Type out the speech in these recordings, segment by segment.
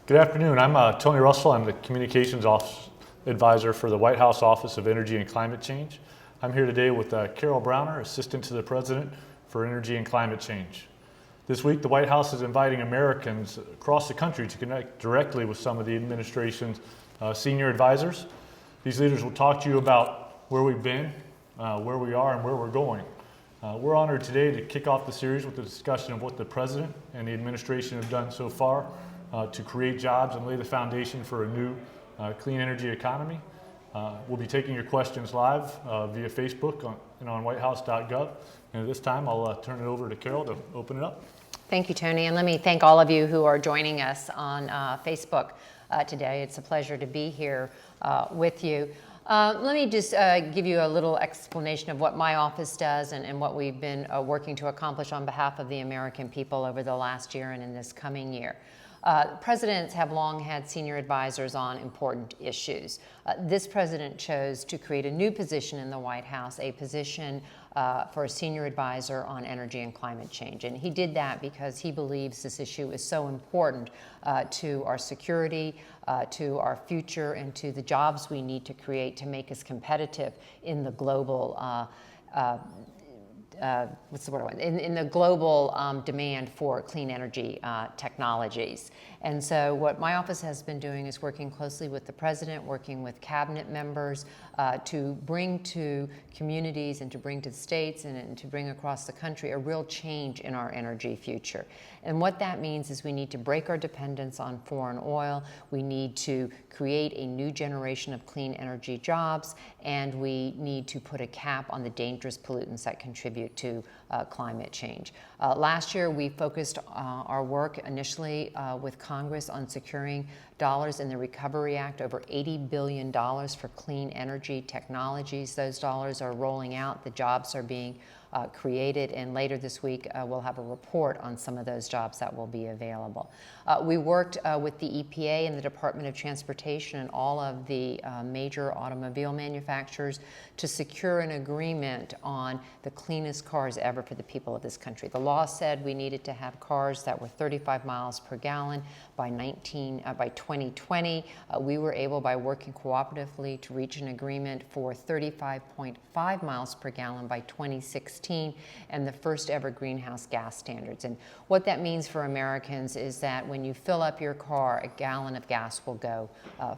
Good afternoon. I'm Tony Russell. I'm the Communications Advisor for the White House Office of Energy and Climate Change. I'm here today with Carol Browner, Assistant to the President for Energy and Climate Change. This week, the White House is inviting Americans across the country to connect directly with some of the administration's senior advisors. These leaders will talk to you about where we've been, where we are, and where we're going. We're honored today to kick off the series with a discussion of what the President and the administration have done so far to create jobs and lay the foundation for a new clean energy economy. We'll be taking your questions live via Facebook and on whitehouse.gov. And at this time, I'll turn it over to Carol to open it up. Thank you, Tony. And let me thank all of you who are joining us on Facebook today. It's a pleasure to be here with you. Let me just give you a little explanation of what my office does and what we've been working to accomplish on behalf of the American people over the last year and in this coming year. Presidents have long had senior advisors on important issues. This president chose to create a new position in the White House, a position for a senior advisor on energy and climate change. And he did that because he believes this issue is so important to our security, to our future, and to the jobs we need to create to make us competitive in the global in the global demand for clean energy technologies. And so what my office has been doing is working closely with the president, working with cabinet members to bring to communities and to bring to the states and to bring across the country a real change in our energy future. And what that means is we need to break our dependence on foreign oil, we need to create a new generation of clean energy jobs, and we need to put a cap on the dangerous pollutants that contribute to climate change. Last year, we focused our work initially with Congress on securing dollars in the Recovery Act, over $80 billion for clean energy technologies. Those dollars are rolling out, the jobs are being created, and later this week we'll have a report on some of those jobs that will be available. We worked with the EPA and the Department of Transportation and all of the major automobile manufacturers to secure an agreement on the cleanest cars ever for the people of this country. The law said we needed to have cars that were 35 miles per gallon by 2020. We were able, by working cooperatively, to reach an agreement for 35.5 miles per gallon by 2016 and the first ever greenhouse gas standards. And what that means for Americans is that when you fill up your car, a gallon of gas will go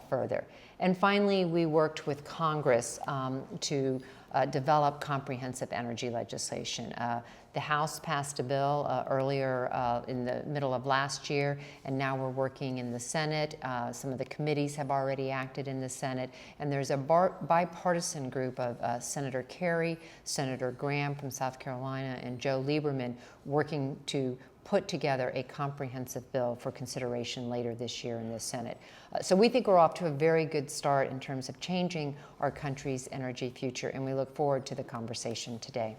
further. And finally, we worked with Congress to develop comprehensive energy legislation. The House passed a bill earlier in the middle of last year, and now we're working in the Senate. Some of the committees have already acted in the Senate, and there's a bipartisan group of Senator Kerry, Senator Graham from South Carolina, and Joe Lieberman working to put together a comprehensive bill for consideration later this year in the Senate. So we think we're off to a very good start in terms of changing our country's energy future, and we look forward to the conversation today.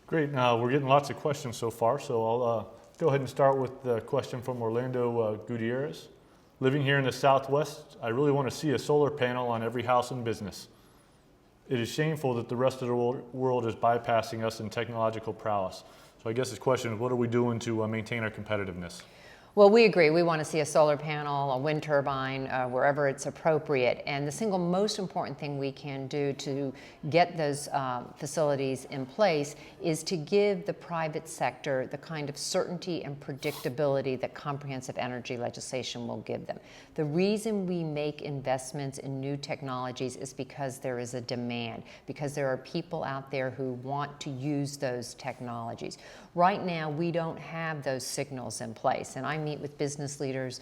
Great. Now, we're getting lots of questions so far, so I'll go ahead and start with the question from Orlando Gutierrez. Living here in the Southwest, I really want to see a solar panel on every house and business. It is shameful that the rest of the world is bypassing us in technological prowess. So I guess this question is, what are we doing to maintain our competitiveness? Well, we agree. We want to see a solar panel, a wind turbine, wherever it's appropriate. And the single most important thing we can do to get those facilities in place is to give the private sector the kind of certainty and predictability that comprehensive energy legislation will give them. The reason we make investments in new technologies is because there is a demand, because there are people out there who want to use those technologies. Right now, we don't have those signals in place, and I meet with business leaders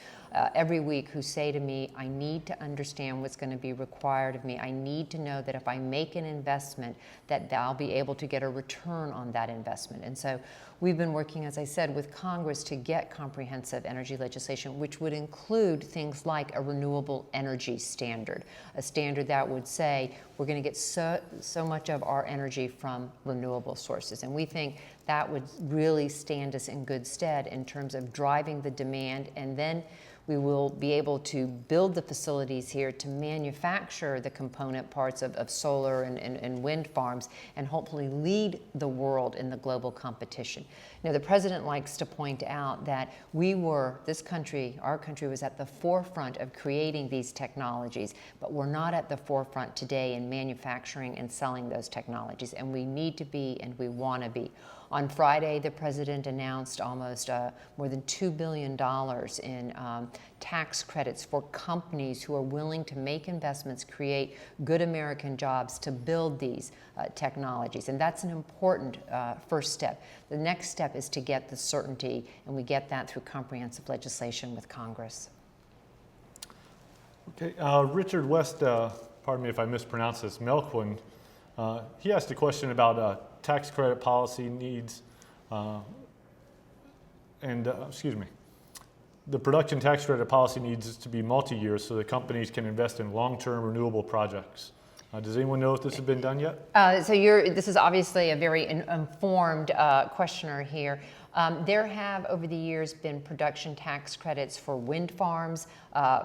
every week who say to me, I need to understand what's going to be required of me. I need to know that if I make an investment, that I'll be able to get a return on that investment. And so we've been working, as I said, with Congress to get comprehensive energy legislation, which would include things like a renewable energy standard, a standard that would say we're going to get so much of our energy from renewable sources. And we think that would really stand us in good stead in terms of driving the demand. And then We will be able to build the facilities here to manufacture the component parts of solar and wind farms, and hopefully lead the world in the global competition. Now, the president likes to point out that our country was at the forefront of creating these technologies, but we're not at the forefront today in manufacturing and selling those technologies, and we need to be, and we want to be. On Friday, the president announced almost more than $2 billion in tax credits for companies who are willing to make investments, create good American jobs to build these technologies. And that's an important first step. The next step is to get the certainty, and we get that through comprehensive legislation with Congress. Okay, Richard West, pardon me if I mispronounce this, Melquin, he asked a question about tax credit policy needs the production tax credit policy needs to be multi-year so that companies can invest in long-term renewable projects. Does anyone know if this has been done yet? This is obviously a very informed questioner here. There have, over the years, been production tax credits for wind farms,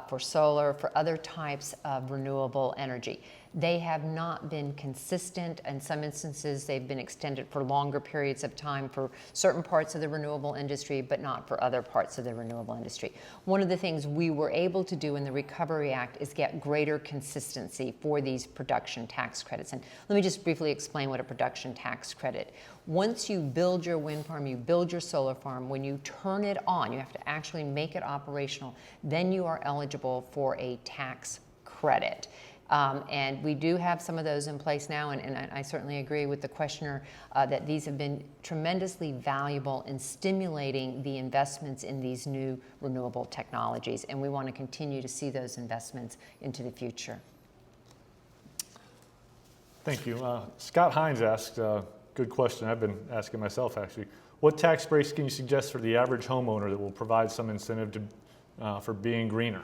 for solar, for other types of renewable energy. They have not been consistent. In some instances, they've been extended for longer periods of time for certain parts of the renewable industry, but not for other parts of the renewable industry. One of the things we were able to do in the Recovery Act is get greater consistency for these production tax credits. And let me just briefly explain what a production tax credit. Once you build your wind farm, you build your solar farm, when you turn it on, you have to actually make it operational, then you are eligible for a tax credit. And we do have some of those in place now, and I certainly agree with the questioner that these have been tremendously valuable in stimulating the investments in these new renewable technologies, and we want to continue to see those investments into the future. Thank you. Scott Hines asked a good question I've been asking myself, actually. What tax breaks can you suggest for the average homeowner that will provide some incentive for being greener?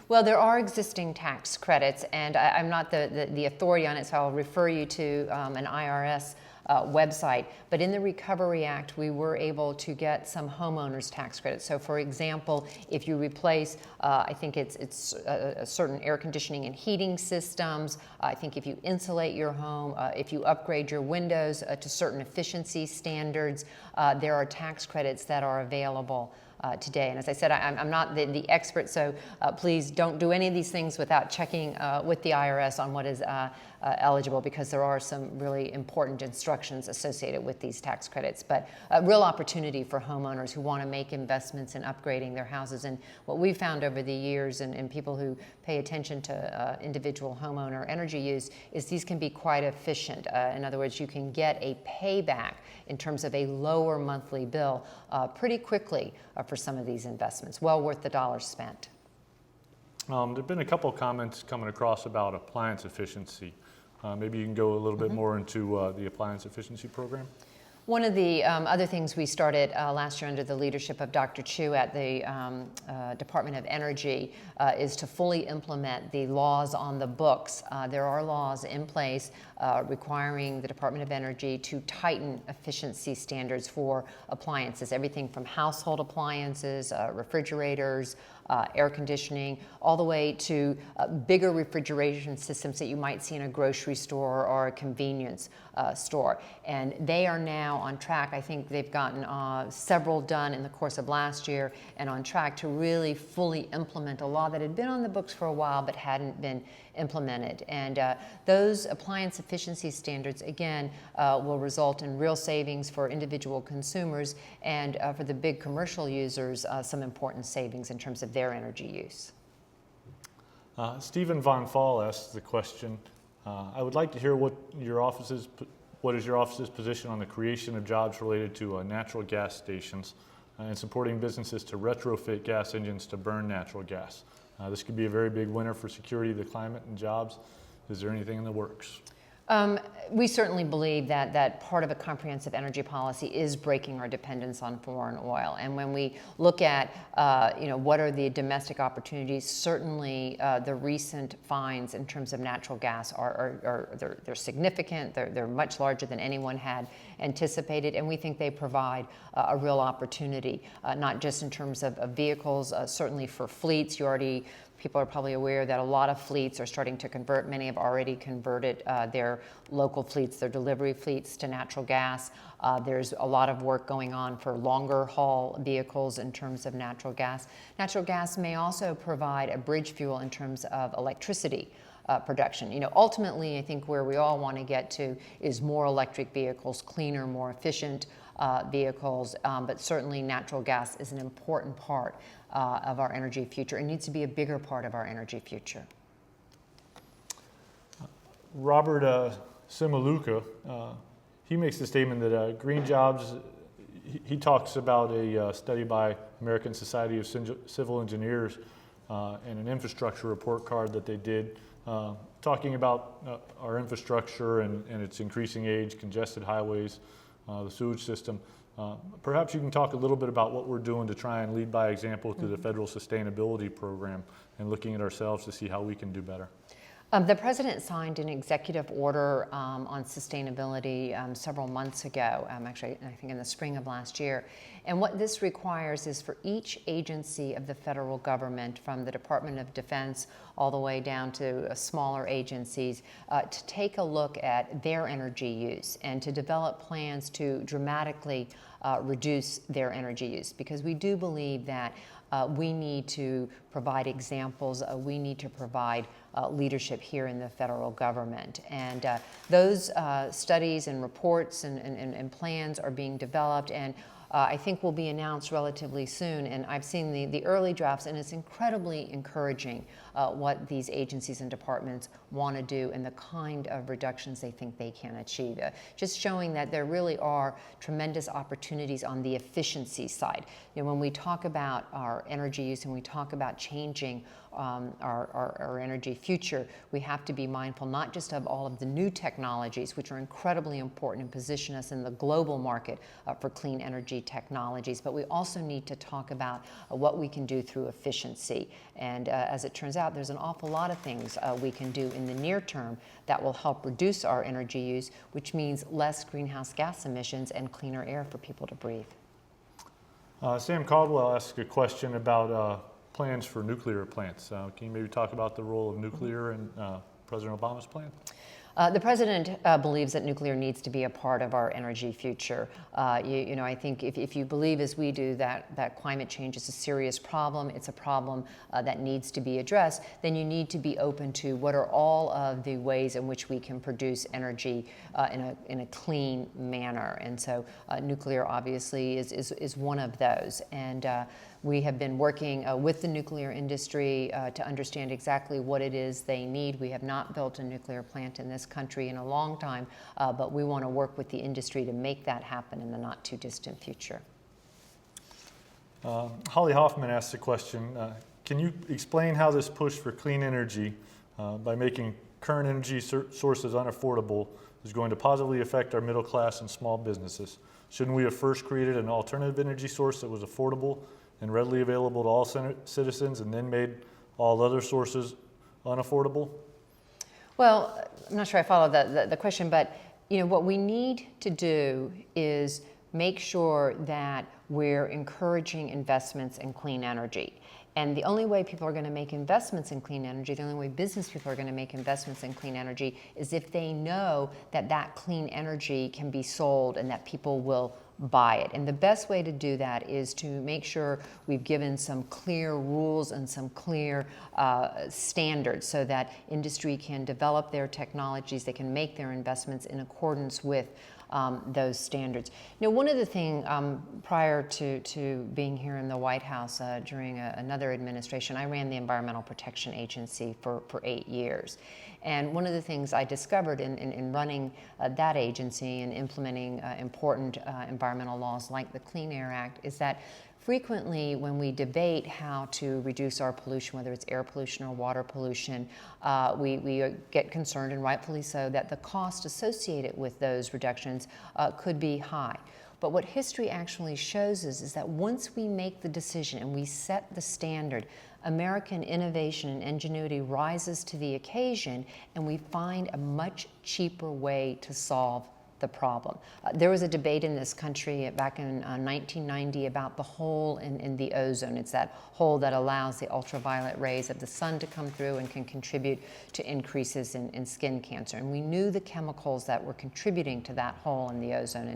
Well, there are existing tax credits, and I'm not the authority on it, so I'll refer you to an IRS website. But in the Recovery Act, we were able to get some homeowners tax credits. So, for example, if you replace, I think it's a certain air conditioning and heating systems, I think if you insulate your home, if you upgrade your windows to certain efficiency standards, there are tax credits that are available today. And as I said, I'm not the expert, so please don't do any of these things without checking with the IRS on what is eligible, because there are some really important instructions associated with these tax credits. But a real opportunity for homeowners who want to make investments in upgrading their houses. And what we've found over the years, and people who pay attention to individual homeowner energy use, is these can be quite efficient. In other words, you can get a payback in terms of a lower monthly bill pretty quickly for some of these investments. Well worth the dollars spent. There have been a couple of comments coming across about appliance efficiency. Maybe you can go a little bit more into the appliance efficiency program. One of the other things we started last year under the leadership of Dr. Chu at the Department of Energy is to fully implement the laws on the books. There are laws in place requiring the Department of Energy to tighten efficiency standards for appliances, everything from household appliances, refrigerators, air conditioning, all the way to bigger refrigeration systems that you might see in a grocery store or a convenience store. And they are now on track. I think they've gotten several done in the course of last year, and on track to really fully implement a law that had been on the books for a while but hadn't been implemented. And those appliance efficiency standards, again, will result in real savings for individual consumers, and for the big commercial users, some important savings in terms of their energy use. Stephen Von Fall asked the question, I would like to hear what is your office's position on the creation of jobs related to natural gas stations and supporting businesses to retrofit gas engines to burn natural gas. This could be a very big winner for security of the climate and jobs. Is there anything in the works? We certainly believe that part of a comprehensive energy policy is breaking our dependence on foreign oil. And when we look at, what are the domestic opportunities, certainly the recent finds in terms of natural gas they're significant. They're much larger than anyone had anticipated, and we think they provide a real opportunity, not just in terms of vehicles, certainly for fleets. People are probably aware that a lot of fleets are starting to convert. Many have already converted their local fleets, their delivery fleets, to natural gas. There's a lot of work going on for longer haul vehicles in terms of natural gas. Natural gas may also provide a bridge fuel in terms of electricity production. Ultimately, I think where we all want to get to is more electric vehicles, cleaner, more efficient vehicles, but certainly natural gas is an important part of our energy future. It needs to be a bigger part of our energy future. Robert Simaluka, he makes the statement that green jobs, he talks about a study by American Society of Civil Engineers and an infrastructure report card that they did, talking about our infrastructure and its increasing age, congested highways, the sewage system. Perhaps you can talk a little bit about what we're doing to try and lead by example through the federal sustainability program and looking at ourselves to see how we can do better. The president signed an executive order on sustainability several months ago, actually, I think in the spring of last year. And what this requires is for each agency of the federal government, from the Department of Defense all the way down to smaller agencies, to take a look at their energy use and to develop plans to dramatically reduce their energy use, because we do believe that we need to provide examples, we need to provide leadership here in the federal government. And those studies and reports and plans are being developed, and I think will be announced relatively soon. And I've seen the early drafts, and it's incredibly encouraging what these agencies and departments want to do and the kind of reductions they think they can achieve. Just showing that there really are tremendous opportunities on the efficiency side. When we talk about our energy use and we talk about changing our energy future, we have to be mindful not just of all of the new technologies, which are incredibly important and position us in the global market for clean energy technologies, but we also need to talk about what we can do through efficiency. And as it turns out, there's an awful lot of things we can do in the near term that will help reduce our energy use, which means less greenhouse gas emissions and cleaner air for people to breathe. Sam Caldwell asked a question about plans for nuclear plants. Can you maybe talk about the role of nuclear in President Obama's plan? The president believes that nuclear needs to be a part of our energy future. I think if you believe, as we do, that climate change is a serious problem, it's a problem that needs to be addressed, then you need to be open to what are all of the ways in which we can produce energy in a clean manner. And so nuclear obviously is one of those. And we have been working with the nuclear industry to understand exactly what it is they need. We have not built a nuclear plant in this country in a long time, but we want to work with the industry to make that happen in the not too distant future. Holly Hoffman asked a question. Can you explain how this push for clean energy by making current energy sources unaffordable is going to positively affect our middle class and small businesses? Shouldn't we have first created an alternative energy source that was affordable and readily available to all citizens, and then made all other sources unaffordable? Well, I'm not sure I follow the question, but what we need to do is make sure that we're encouraging investments in clean energy. And the only way people are going to make investments in clean energy, the only way business people are going to make investments in clean energy, is if they know that clean energy can be sold and that people will buy it. And the best way to do that is to make sure we've given some clear rules and some clear standards so that industry can develop their technologies, they can make their investments in accordance with those standards. One of the things prior to being here in the White House during another administration, I ran the Environmental Protection Agency for 8 years. And one of the things I discovered in running that agency and implementing important environmental laws like the Clean Air Act is that frequently, when we debate how to reduce our pollution, whether it's air pollution or water pollution, we get concerned, and rightfully so, that the cost associated with those reductions could be high. But what history actually shows us is that once we make the decision and we set the standard, American innovation and ingenuity rises to the occasion, and we find a much cheaper way to solve the problem. There was a debate in this country back in 1990 about the hole in the ozone. It's that hole that allows the ultraviolet rays of the sun to come through and can contribute to increases in skin cancer. And we knew the chemicals that were contributing to that hole in the ozone.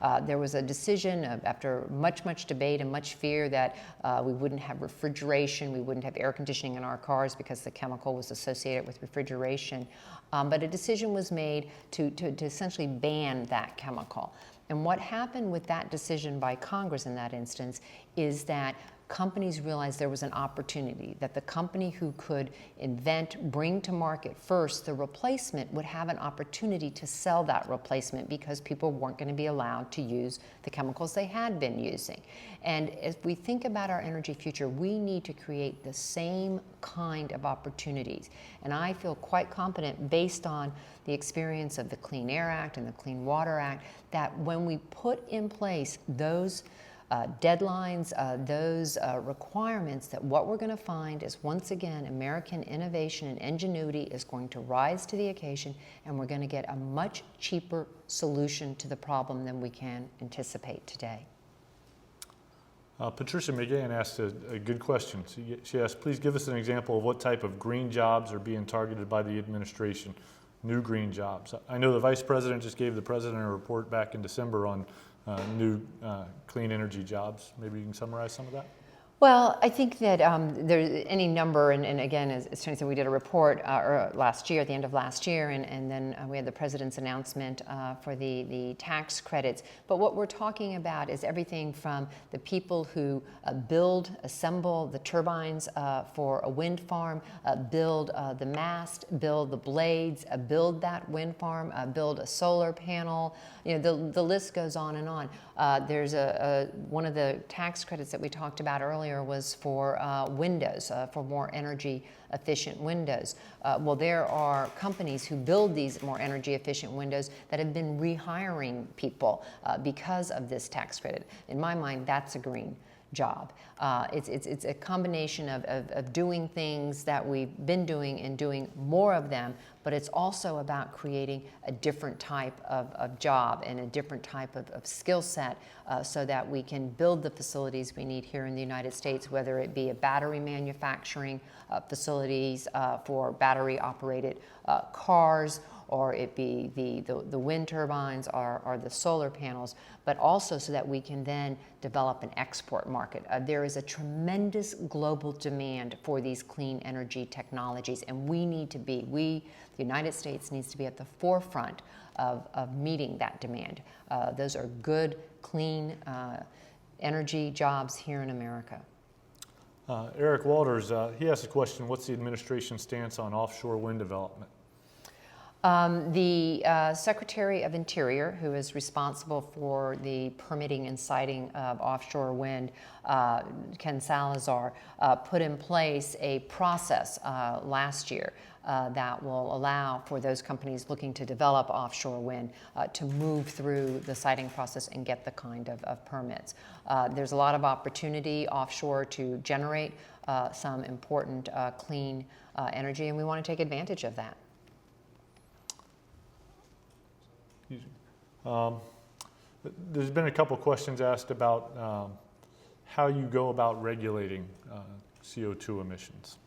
And there was a decision after much debate and much fear that we wouldn't have refrigeration, we wouldn't have air conditioning in our cars because the chemical was associated with refrigeration. But a decision was made to essentially ban that chemical. And what happened with that decision by Congress in that instance is that companies realized there was an opportunity, that the company who could invent, bring to market first the replacement would have an opportunity to sell that replacement because people weren't going to be allowed to use the chemicals they had been using. And if we think about our energy future, we need to create the same kind of opportunities. And I feel quite confident, based on the experience of the Clean Air Act and the Clean Water Act, that when we put in place those deadlines, those requirements, that what we're going to find is, once again, American innovation and ingenuity is going to rise to the occasion, and we're going to get a much cheaper solution to the problem than we can anticipate today. Patricia McGann asked a good question. She asked, please give us an example of what type of green jobs are being targeted by the administration, new green jobs. I know the Vice President just gave the President a report back in December on new clean energy jobs. Maybe you can summarize some of that? Well, I think that there's any number, and again, as Tony said, we did a report last year, at the end of last year, and then we had the President's announcement for the tax credits. But what we're talking about is everything from the people who assemble the turbines for a wind farm, build the mast, build the blades, build that wind farm, build a solar panel. You know, the list goes on and on. There's one of the tax credits that we talked about earlier was for windows, for more energy efficient windows. Well, there are companies who build these more energy efficient windows that have been rehiring people because of this tax credit. In my mind, that's a green job. It's a combination of doing things that we've been doing and doing more of them, but it's also about creating a different type of job and a different type of skill set so that we can build the facilities we need here in the United States, whether it be a battery manufacturing facilities for battery operated cars, or it be the wind turbines or the solar panels, but also so that we can then develop an export market. There is a tremendous global demand for these clean energy technologies, and the United States needs to be at the forefront of meeting that demand. Those are good, clean energy jobs here in America. Eric Walters, he asked a question, what's the administration's stance on offshore wind development? The Secretary of Interior, who is responsible for the permitting and siting of offshore wind, Ken Salazar, put in place a process last year that will allow for those companies looking to develop offshore wind to move through the siting process and get the kind of permits. There's a lot of opportunity offshore to generate some important clean energy, and we want to take advantage of that. There's been a couple questions asked about how you go about regulating CO2 emissions.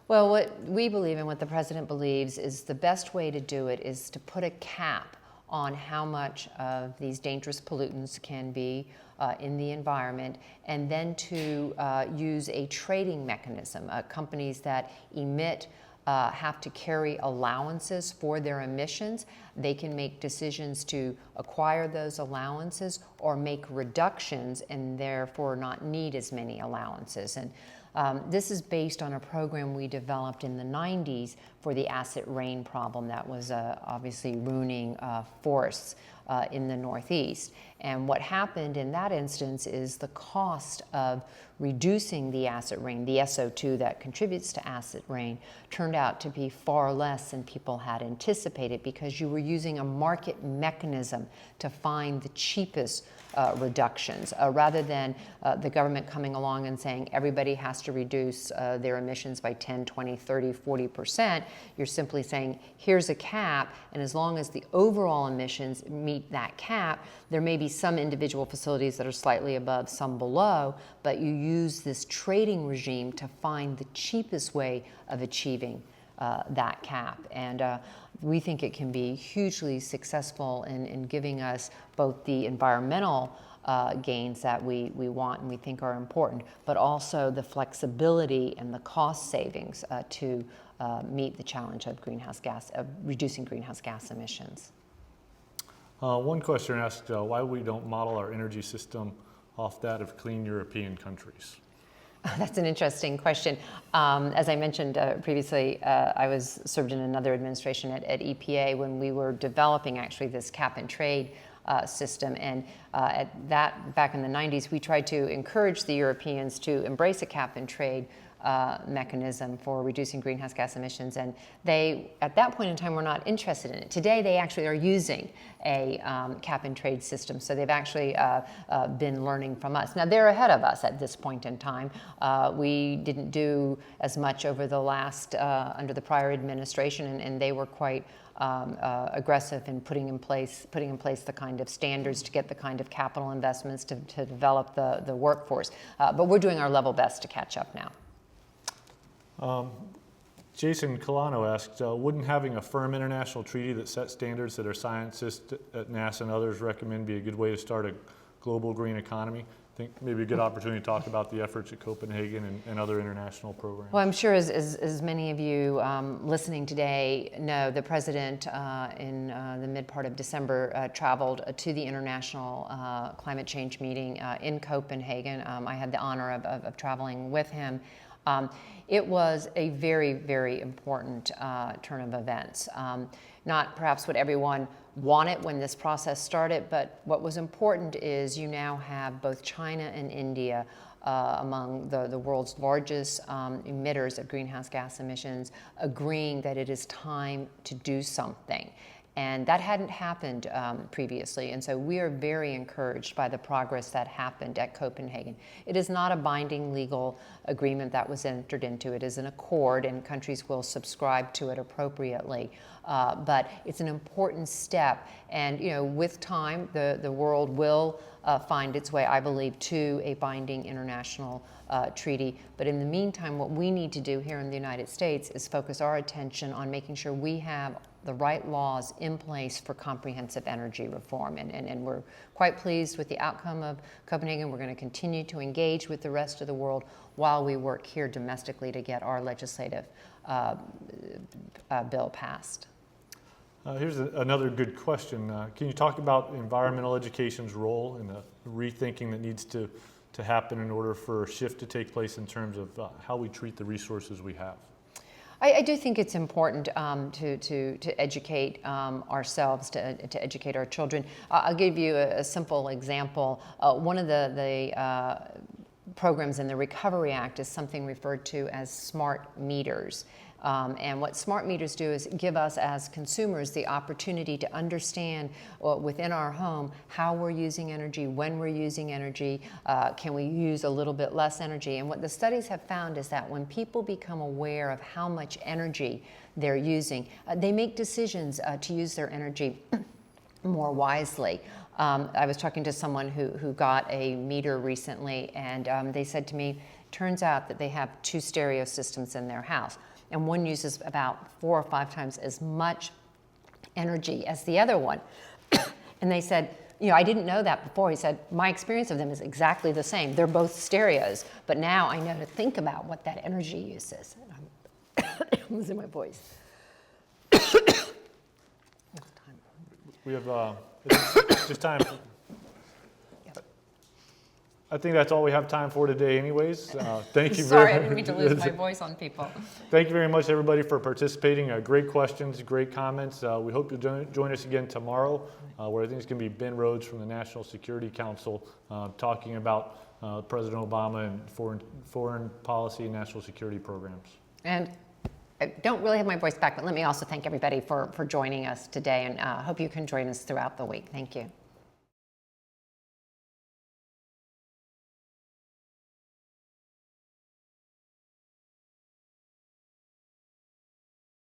Well, what we believe and what the President believes is the best way to do it is to put a cap on how much of these dangerous pollutants can be in the environment, and then to use a trading mechanism. Companies that emit have to carry allowances for their emissions. They can make decisions to acquire those allowances or make reductions and therefore not need as many allowances. And this is based on a program we developed in the 90s for the acid rain problem that was obviously ruining forests in the Northeast. And what happened in that instance is the cost of reducing the acid rain, the SO2 that contributes to acid rain, turned out to be far less than people had anticipated, because you were using a market mechanism to find the cheapest reductions, rather than the government coming along and saying everybody has to reduce their emissions by 10, 20, 30, 40%. You're simply saying, here's a cap, and as long as the overall emissions meet that cap, there may be some individual facilities that are slightly above, some below, but you use this trading regime to find the cheapest way of achieving that cap. And we think it can be hugely successful in giving us both the environmental gains that we want and we think are important, but also the flexibility and the cost savings to meet the challenge of reducing greenhouse gas emissions. One question asked why we don't model our energy system off that of clean European countries. That's an interesting question. As I mentioned previously, I was served in another administration at EPA when we were developing actually this cap and trade system. And back in the 90s, we tried to encourage the Europeans to embrace a cap and trade mechanism for reducing greenhouse gas emissions, and they, at that point in time, were not interested in it. Today, they actually are using a cap and trade system, so they've actually been learning from us. Now, they're ahead of us at this point in time. We didn't do as much over the last, under the prior administration, and they were quite aggressive in putting in place the kind of standards to get the kind of capital investments to develop the workforce. But we're doing our level best to catch up now. Jason Colano asked, wouldn't having a firm international treaty that sets standards that our scientists at NASA and others recommend be a good way to start a global green economy? I think maybe a good opportunity to talk about the efforts at Copenhagen and other international programs. Well, I'm sure as many of you listening today know, the President in the mid part of December traveled to the International Climate Change meeting in Copenhagen. I had the honor of traveling with him. It was a very, very important turn of events. Not perhaps what everyone wanted when this process started, but what was important is you now have both China and India among the world's largest emitters of greenhouse gas emissions agreeing that it is time to do something. And that hadn't happened previously, and so we are very encouraged by the progress that happened at Copenhagen. It is not a binding legal agreement that was entered into. It is an accord, and countries will subscribe to it appropriately. But it's an important step, and with time, the world will find its way, I believe, to a binding international treaty. But in the meantime, what we need to do here in the United States is focus our attention on making sure we have the right laws in place for comprehensive energy reform. And we're quite pleased with the outcome of Copenhagen. We're going to continue to engage with the rest of the world while we work here domestically to get our legislative bill passed. Here's another good question. Can you talk about environmental education's role in the rethinking that needs to happen in order for a shift to take place in terms of how we treat the resources we have? I do think it's important to educate ourselves, to educate our children. I'll give you a simple example. One of the programs in the Recovery Act is something referred to as smart meters. And what smart meters do is give us as consumers the opportunity to understand within our home how we're using energy, when we're using energy, can we use a little bit less energy. And what the studies have found is that when people become aware of how much energy they're using, they make decisions to use their energy more wisely. I was talking to someone who got a meter recently, and they said to me, turns out that they have 2 stereo systems in their house, and one uses about 4 or 5 times as much energy as the other one. And they said, I didn't know that before. He said, my experience of them is exactly the same. They're both stereos, but now I know to think about what that energy use is. And I'm losing my voice. We have just time. I think that's all we have time for today anyways. Thank you Sorry, very I didn't mean to lose my voice on people. Thank you very much, everybody, for participating. Great questions, great comments. We hope you'll join us again tomorrow, where I think it's going to be Ben Rhodes from the National Security Council talking about President Obama and foreign policy and national security programs. And I don't really have my voice back, but let me also thank everybody for joining us today, and hope you can join us throughout the week. Thank you.